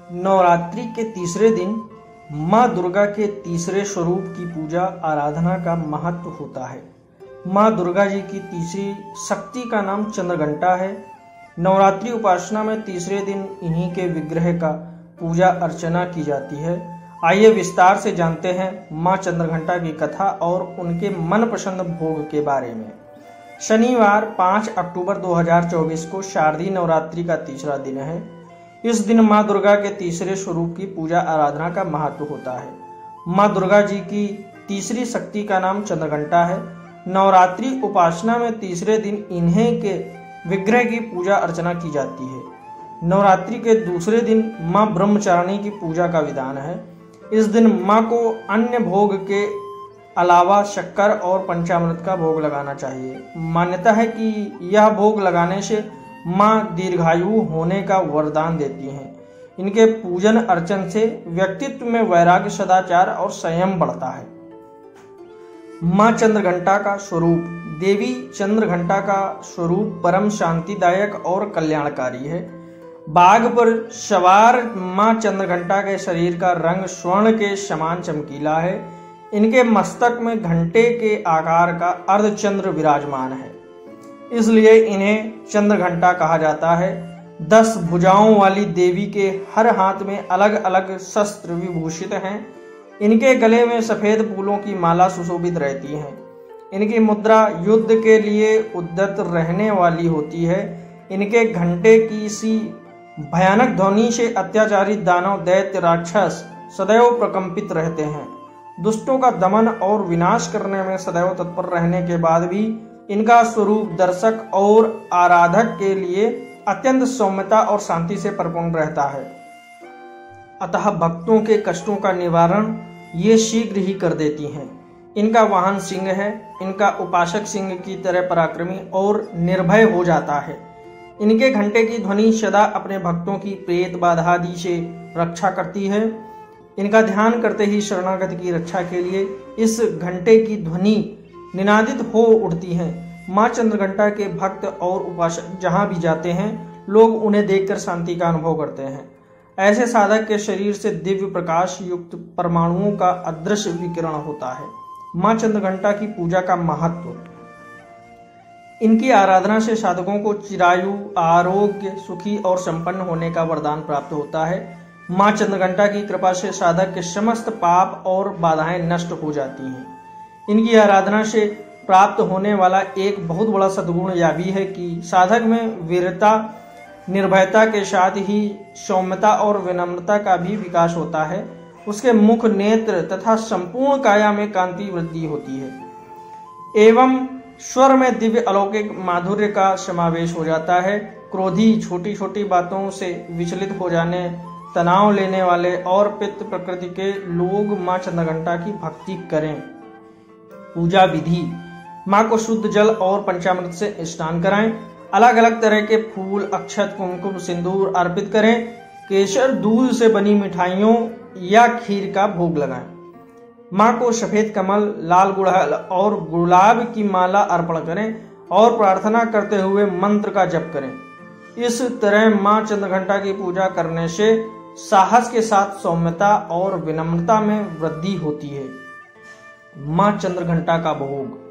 नवरात्रि के तीसरे दिन माँ दुर्गा के तीसरे स्वरूप की पूजा आराधना का महत्व होता है। माँ दुर्गा जी की तीसरी शक्ति का नाम चंद्रघंटा है। नवरात्रि उपासना में तीसरे दिन इन्हीं के विग्रह का पूजा अर्चना की जाती है। आइए विस्तार से जानते हैं माँ चंद्रघंटा की कथा और उनके मनपसंद भोग के बारे में। शनिवार 5 अक्टूबर 2024 को शारदीय नवरात्रि का तीसरा दिन है। इस दिन माँ दुर्गा के तीसरे स्वरूप की पूजा आराधना का महत्व होता है। माँ दुर्गा जी की तीसरी शक्ति का नाम चंद्रघंटा है। नवरात्रि उपासना में तीसरे दिन इन्हीं के विग्रह की पूजा अर्चना की जाती है। नवरात्रि के दूसरे दिन माँ ब्रह्मचारिणी की पूजा का विधान है। इस दिन माँ को अन्य भोग के अलावा शक्कर और पंचामृत का भोग लगाना चाहिए। मान्यता है कि यह भोग लगाने से माँ दीर्घायु होने का वरदान देती हैं। इनके पूजन अर्चन से व्यक्तित्व में वैराग्य, सदाचार और संयम बढ़ता है। माँ चंद्रघंटा का स्वरूप। देवी चंद्रघंटा का स्वरूप परम शांतिदायक और कल्याणकारी है। बाघ पर सवार माँ चंद्रघंटा के शरीर का रंग स्वर्ण के समान चमकीला है। इनके मस्तक में घंटे के आकार का अर्धचंद्र विराजमान है, इसलिए इन्हें चंद्रघंटा कहा जाता है। 10 भुजाओं वाली देवी के हर हाथ में अलग अलग शस्त्र विभूषित हैं। इनके गले में सफेद फूलों की माला सुशोभित रहती है। इनकी मुद्रा युद्ध के लिए उद्यत रहने वाली होती है। इनके घंटे की सी भयानक ध्वनि से अत्याचारी दानव, दैत्य, राक्षस सदैव प्रकंपित रहते हैं। दुष्टों का दमन और विनाश करने में सदैव तत्पर रहने के बाद भी इनका स्वरूप दर्शक और आराधक के लिए अत्यंत सौम्यता और शांति से परिपूर्ण रहता है। अतः भक्तों के कष्टों का निवारण ये शीघ्र ही कर देती हैं। इनका वाहन सिंह है। इनका उपासक सिंह की तरह पराक्रमी और निर्भय हो जाता है। इनके घंटे की ध्वनि सदा अपने भक्तों की प्रेत बाधा आदि से रक्षा करती है। इनका ध्यान करते ही शरणागत की रक्षा के लिए इस घंटे की ध्वनि निनादित हो उठती है। माँ चंद्रघंटा के भक्त और उपासक जहाँ भी जाते हैं, लोग उन्हें देखकर शांति का अनुभव करते हैं। ऐसे साधक के शरीर से दिव्य प्रकाश युक्त परमाणुओं का अदृश्य विकिरण होता है। माँ चंद्रघंटा की पूजा का महत्व। इनकी आराधना से साधकों को चिरायु, आरोग्य, सुखी और संपन्न होने का वरदान प्राप्त होता है। माँ चंद्रघंटा की कृपा से साधक के समस्त पाप और बाधाएं नष्ट हो जाती हैं। इनकी आराधना से प्राप्त होने वाला एक बहुत बड़ा सद्गुण यह भी है कि साधक में वीरता, निर्भयता के साथ ही सौम्यता और विनम्रता का भी विकास होता है। उसके मुख, नेत्र तथा संपूर्ण काया में कांति वृद्धि होती है एवं स्वर में दिव्य अलौकिक माधुर्य का समावेश हो जाता है। क्रोधी, छोटी छोटी बातों से विचलित हो जाने, तनाव लेने वाले और पित्त प्रकृति के लोग माँ चंद्रघंटा की भक्ति करें। पूजा विधि। माँ को शुद्ध जल और पंचामृत से स्नान कराएं। अलग अलग तरह के फूल, अक्षत, कुमकुम, सिंदूर अर्पित करें। केसर, दूध से बनी मिठाइयों या खीर का भोग लगाएं। माँ को सफेद कमल, लाल गुड़हल और गुलाब की माला अर्पण करें और प्रार्थना करते हुए मंत्र का जप करें। इस तरह माँ चंद्रघंटा की पूजा करने से साहस के साथ सौम्यता और विनम्रता में वृद्धि होती है। माँ चंद्रघंटा का भोग।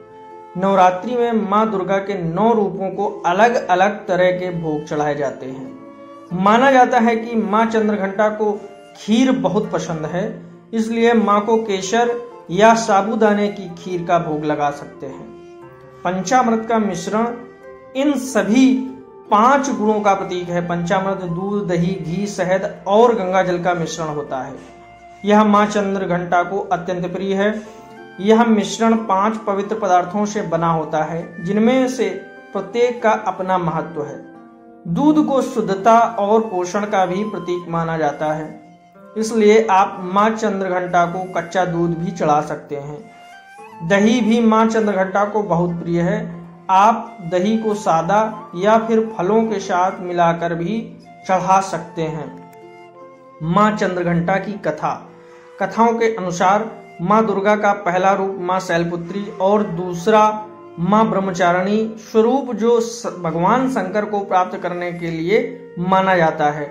नवरात्रि में माँ दुर्गा के 9 रूपों को अलग अलग तरह के भोग चढ़ाए जाते हैं। माना जाता है कि माँ चंद्रघंटा को खीर बहुत पसंद है, इसलिए माँ को केसर या साबूदाने की खीर का भोग लगा सकते हैं। पंचामृत का मिश्रण इन सभी 5 गुणों का प्रतीक है। पंचामृत दूध, दही, घी, शहद और गंगा जल का मिश्रण होता है। यह माँ चंद्रघंटा को अत्यंत प्रिय है। यह मिश्रण 5 पवित्र पदार्थों से बना होता है, जिनमें से प्रत्येक का अपना महत्व है। दूध को शुद्धता और पोषण का भी प्रतीक माना जाता है, इसलिए आप माँ चंद्रघंटा को कच्चा दूध भी चढ़ा सकते हैं। दही भी माँ चंद्रघंटा को बहुत प्रिय है। आप दही को सादा या फिर फलों के साथ मिलाकर भी चढ़ा सकते हैं। माँ चंद्रघंटा की कथा। कथाओं के अनुसार माँ दुर्गा का पहला रूप माँ शैलपुत्री और दूसरा माँ ब्रह्मचारिणी स्वरूप जो भगवान शंकर को प्राप्त करने के लिए माना जाता है।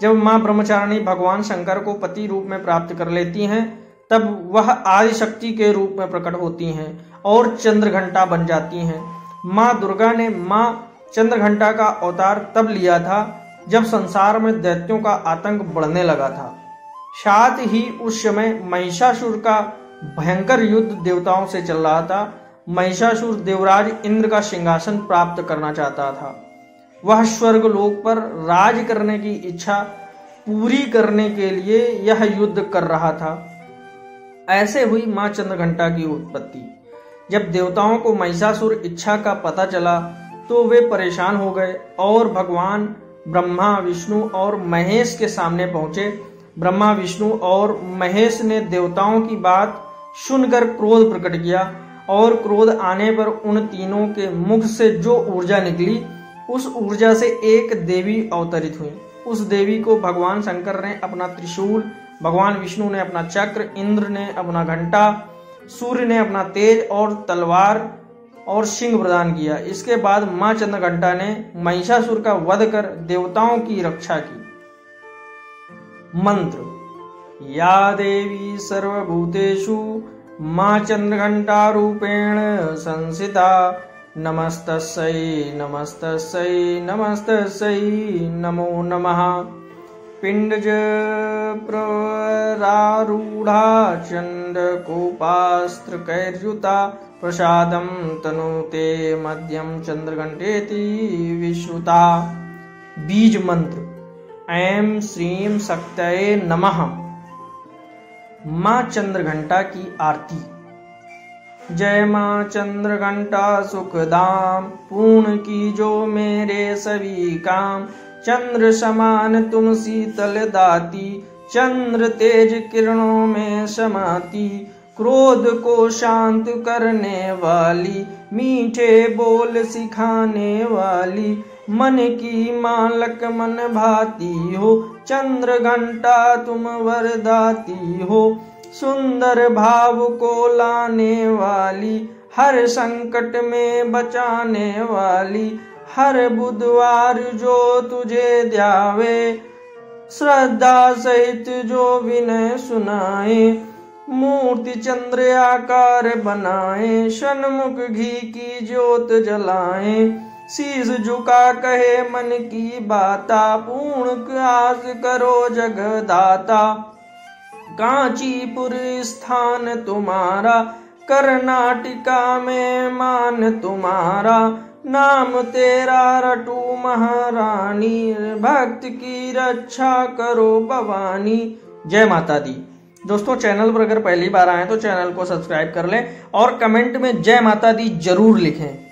जब मां ब्रह्मचारिणी भगवान शंकर को पति रूप में प्राप्त कर लेती हैं, तब वह आदि शक्ति के रूप में प्रकट होती हैं और चंद्रघंटा बन जाती हैं। मां दुर्गा ने मां चंद्रघंटा का अवतार तब लिया था जब संसार में दैत्यों का आतंक बढ़ने लगा था। साथ ही उस समय महिषासुर का भयंकर युद्ध देवताओं से चल रहा था। महिषासुर देवराज इंद्र का सिंहासन प्राप्त करना चाहता था। वह स्वर्ग लोक पर राज करने की इच्छा पूरी करने के लिए यह युद्ध कर रहा था। ऐसे हुई मां चंद्रघंटा की उत्पत्ति। जब देवताओं को महिषासुर इच्छा का पता चला तो वे परेशान हो गए और भगवान ब्रह्मा, विष्णु और महेश के सामने पहुंचे। ब्रह्मा, विष्णु और महेश ने देवताओं की बात सुनकर क्रोध प्रकट किया और क्रोध आने पर उन तीनों के मुख से जो ऊर्जा निकली, उस ऊर्जा से एक देवी अवतरित हुई। उस देवी को भगवान शंकर ने अपना त्रिशूल, भगवान विष्णु ने अपना चक्र, इंद्र ने अपना घंटा, सूर्य ने अपना तेज और तलवार और सिंह प्रदान किया। इसके बाद मां चंद्रघंटा ने महिषासुर का वध कर देवताओं की रक्षा की। मंत्र। या देवी सर्वभूतेषु मां चंद्रघंटा रूपेण संस्थिता, नमस्तस्यै नमस्तस्यै नमस्तस्यै नमो नमः। पिंडज प्रवरारूढ़ा चंद्रकोपास्त्रकैर्युता, प्रसादं तनुते मध्यम चंद्रघंटेति विश्रुता। बीज मंत्र। ऐं श्रीं शक्तये नमः। मां चंद्रघंटा की आरती। जय मां चंद्रघंटा सुखधाम, पूर्ण की जो मेरे सभी काम। चंद्र समान तुम शीतल दाती, चंद्र तेज किरणों में समाती। क्रोध को शांत करने वाली, मीठे बोल सिखाने वाली। मन की मालक मन भाती हो, चंद्रघंटा तुम वरदाती हो। सुंदर भाव को लाने वाली, हर संकट में बचाने वाली। हर बुधवार जो तुझे ध्यावे, श्रद्धा सहित जो विनय सुनाए। मूर्ति चंद्र आकार बनाए, सन्मुख घी की ज्योत जलाए। शीश झुका कहे मन की बाता, पूर्ण आस करो जगदाता। कांचीपुर स्थान तुम्हारा, कर्नाटका में मान तुम्हारा। नाम तेरा रटू महारानी, भक्त की रक्षा करो भवानी। जय माता दी। दोस्तों, चैनल पर अगर पहली बार आए तो चैनल को सब्सक्राइब कर लें और कमेंट में जय माता दी जरूर लिखें।